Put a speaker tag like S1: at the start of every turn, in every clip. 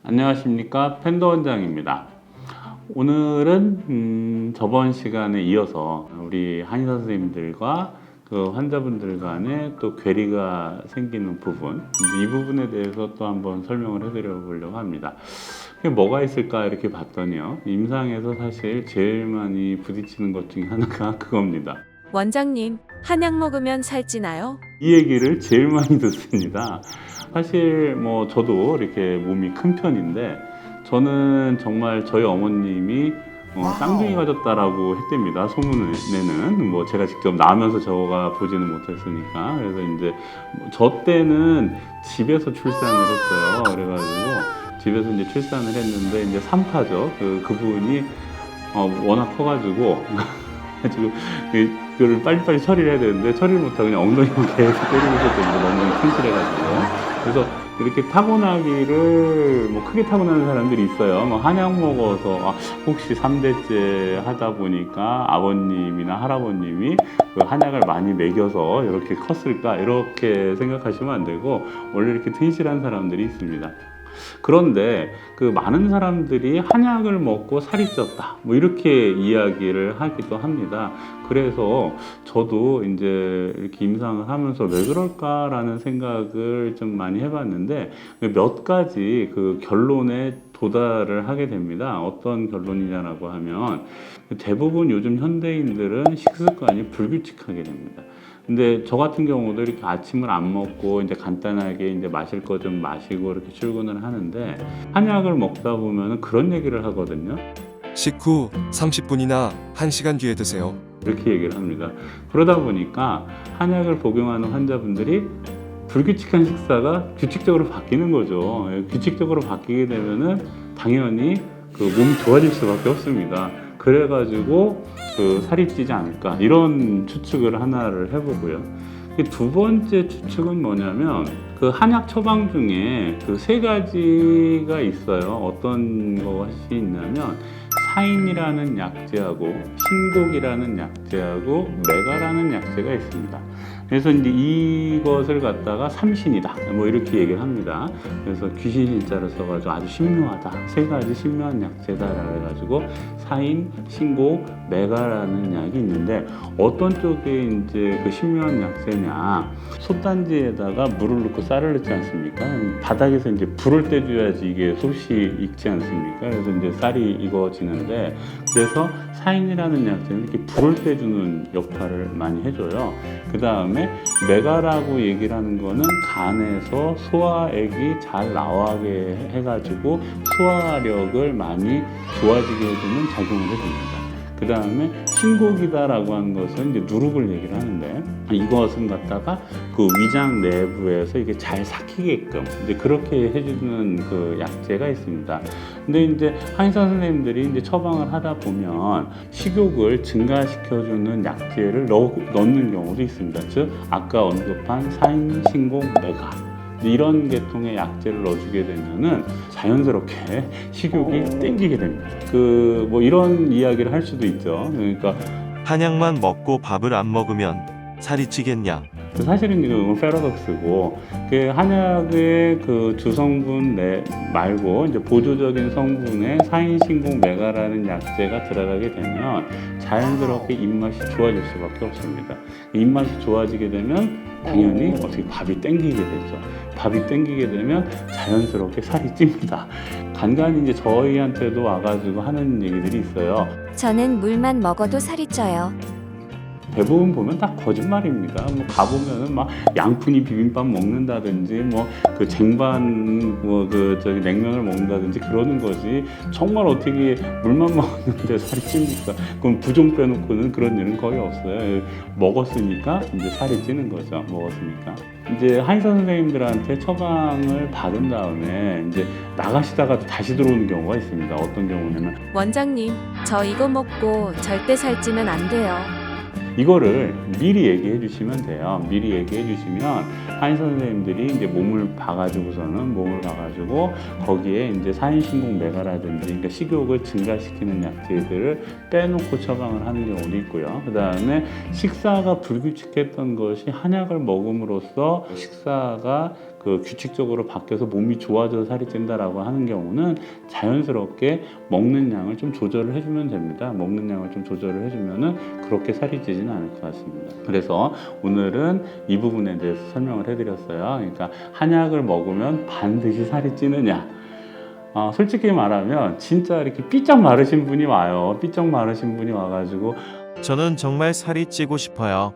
S1: 안녕하십니까, 펜더 원장입니다. 오늘은 저번 시간에 이어서 우리 한의사 선생님들과 그 환자분들 간에 또 괴리가 생기는 부분, 이제 이 부분에 대해서 또 한번 설명을 해드려 보려고 합니다. 그게 뭐가 있을까 이렇게 봤더니요, 임상에서 사실 제일 많이 부딪히는 것 중에 하나가 그겁니다.
S2: 원장님, 한약 먹으면 살찌나요?
S1: 이 얘기를 제일 많이 듣습니다. 사실 뭐 저도 이렇게 몸이 큰 편인데, 저는 정말 저희 어머님이 쌍둥이 가졌다라고 했답니다. 소문에는 뭐 제가 직접 나면서 저가 보지는 못했으니까. 그래서 이제 저 때는 집에서 출산을 했어요. 그래가지고 집에서 이제 출산을 했는데, 이제 3파죠. 그분이 워낙 커가지고 지금 그걸 빨리빨리 처리를 해야 되는데 처리를 못하고 그냥 엉덩이만 계속 때리고 있었거든요. 너무 튼실해가지고. 그래서 이렇게 타고나기를 뭐 크게 타고나는 사람들이 있어요. 뭐 한약 먹어서 혹시 3대째 하다 보니까 아버님이나 할아버님이 그 한약을 많이 먹여서 이렇게 컸을까, 이렇게 생각하시면 안 되고, 원래 이렇게 튼실한 사람들이 있습니다. 그런데 그 많은 사람들이 한약을 먹고 살이 쪘다, 뭐 이렇게 이야기를 하기도 합니다. 그래서 저도 이제 이렇게 임상을 하면서 왜 그럴까라는 생각을 좀 많이 해봤는데, 몇 가지 그 결론에 도달을 하게 됩니다. 어떤 결론이냐라고 하면, 대부분 요즘 현대인들은 식습관이 불규칙하게 됩니다. 근데 저 같은 경우도 이렇게 아침을 안 먹고 이제 간단하게 이제 마실 거 좀 마시고 이렇게 출근을 하는데, 한약을 먹다 보면 그런 얘기를 하거든요.
S3: 식후 30분이나 1시간 뒤에 드세요.
S1: 이렇게 얘기를 합니다. 그러다 보니까 한약을 복용하는 환자분들이 불규칙한 식사가 규칙적으로 바뀌는 거죠. 규칙적으로 바뀌게 되면은 당연히 그 몸이 좋아질 수밖에 없습니다. 그래가지고 그 살이 찌지 않을까, 이런 추측을 하나를 해보고요. 두 번째 추측은 뭐냐면, 그 한약 처방 중에 그 세 가지가 있어요. 어떤 것이 있냐면, 사인이라는 약재하고 신곡이라는 약재하고 메가라는 약재가 있습니다. 그래서 이제 이것을 갖다가 삼신이다, 뭐 이렇게 얘기를 합니다. 그래서 귀신 일자를 써가지고 아주 신묘하다, 세 가지 신묘한 약재다라고 해가지고 사인, 신곡, 메가라는 약이 있는데, 어떤 쪽에 이제 그 신묘한 약재냐, 솥단지에다가 물을 넣고 쌀을 넣지 않습니까? 바닥에서 이제 불을 떼줘야지 이게 솥이 익지 않습니까? 그래서 이제 쌀이 익어지는데, 그래서 사인이라는 약재는 이렇게 불을 떼주는 역할을 많이 해줘요. 그 다음에 메가라고 얘기를 하는 거는 간에서 소화액이 잘 나가게 해가지고 소화력을 많이 좋아지게 해주는 작용을 해줍니다. 그 다음에 신곡이다라고 하는 것은 이제 누룩을 얘기를 하는데, 이것은 갖다가 그 위장 내부에서 이게 잘 삭히게끔 이제 그렇게 해주는 그 약재가 있습니다. 근데 이제 한의사 선생님들이 이제 처방을 하다 보면 식욕을 증가시켜주는 약재를 넣는 경우도 있습니다. 즉 아까 언급한 사인, 신곡, 메가, 이런 계통의 약재를 넣어주게 되면은 자연스럽게 식욕이 땡기게 됩니다. 그 뭐 이런 이야기를 할 수도 있죠. 그러니까
S4: 한약만 먹고 밥을 안 먹으면 살이 찌겠냐?
S1: 사실은 이건 패러독스고, 그 한약의 그 주성분 말고 이제 보조적인 성분에 사인신곡 메가라는 약재가 들어가게 되면 자연스럽게 입맛이 좋아질 수밖에 없습니다. 입맛이 좋아지게 되면 당연히 어떻게 밥이 땡기게 되죠. 밥이 땡기게 되면 자연스럽게 살이 찝니다. 간간히 이제 저희한테도 와가지고 하는 얘기들이 있어요.
S2: 저는 물만 먹어도 살이 쪄요.
S1: 대부분 보면 다 거짓말입니다. 뭐 가보면은 막 양푼이 비빔밥 먹는다든지, 뭐 그 쟁반 뭐 그 저기 냉면을 먹는다든지 그러는 거지, 정말 어떻게 물만 먹었는데 살이 찝니까? 그럼 부종 빼놓고는 그런 일은 거의 없어요. 먹었으니까 이제 살이 찌는 거죠. 먹었으니까. 이제 한의사 선생님들한테 처방을 받은 다음에 이제 나가시다가 다시 들어오는 경우가 있습니다. 어떤 경우냐면,
S2: 원장님, 저 이거 먹고 절대 살찌면 안 돼요.
S1: 이거를 미리 얘기해 주시면 돼요. 미리 얘기해 주시면 한의사 선생님들이 이제 몸을 봐가지고서는 거기에 이제 사인신곡 메가라든지, 그러니까 식욕을 증가시키는 약재들을 빼놓고 처방을 하는 경우도 있고요. 그 다음에 식사가 불규칙했던 것이 한약을 먹음으로써 식사가 그 그 규칙적으로 바뀌어서 몸이 좋아져서 살이 찐다라고 하는 경우는 자연스럽게 먹는 양을 좀 조절을 해주면 됩니다. 먹는 양을 좀 조절을 해주면은 그렇게 살이 찌지는 않을 것 같습니다. 그래서 오늘은 이 부분에 대해서 설명을 해드렸어요. 그러니까 한약을 먹으면 반드시 살이 찌느냐? 솔직히 말하면 진짜 이렇게 삐쩍 마르신 분이 와요. 삐쩍 마르신 분이 와가지고
S4: 저는 정말 살이 찌고 싶어요.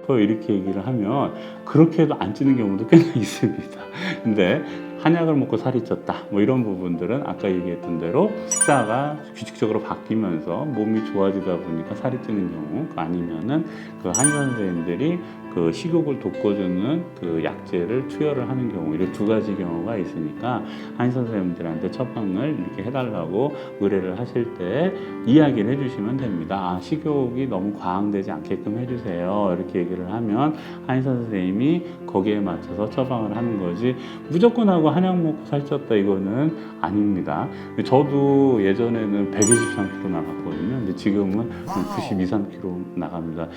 S1: 이렇게 얘기를 하면 그렇게 해도 안 찌는 경우도 꽤나 있습니다. 근데 한약을 먹고 살이 쪘다 뭐 이런 부분들은 아까 얘기했던 대로 식사가 규칙적으로 바뀌면서 몸이 좋아지다 보니까 살이 찌는 경우, 아니면은 그 한의사 선생님들이 그 식욕을 돋궈주는 그 약재를 투여를 하는 경우, 이런 두 가지 경우가 있으니까 한의사 선생님들한테 처방을 이렇게 해달라고 의뢰를 하실 때 이야기를 해주시면 됩니다. 식욕이 너무 과항되지 않게끔 해주세요. 이렇게 얘기를 하면 한의사 선생님이 거기에 맞춰서 처방을 하는 거지, 무조건 하고 한약 먹고 살쪘다 이거는 아닙니다. 저도 예전에는 123kg 나갔거든요. 근데 지금은 한 92, 3kg 나갑니다.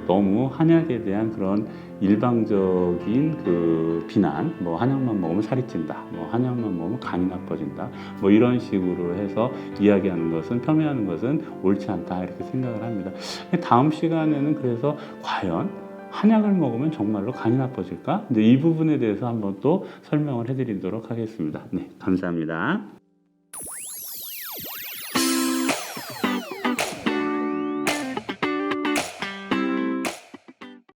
S1: 너무 한약에 대한 그런 일방적인 그 비난, 뭐 한약만 먹으면 살이 찐다, 뭐 한약만 먹으면 간이 나빠진다, 뭐 이런 식으로 해서 이야기하는 것은, 폄훼하는 것은 옳지 않다 이렇게 생각을 합니다. 다음 시간에는 그래서 과연 한약을 먹으면 정말로 간이 나빠질까? 이제 이 부분에 대해서 한번 또 설명을 해드리도록 하겠습니다. 네, 감사합니다.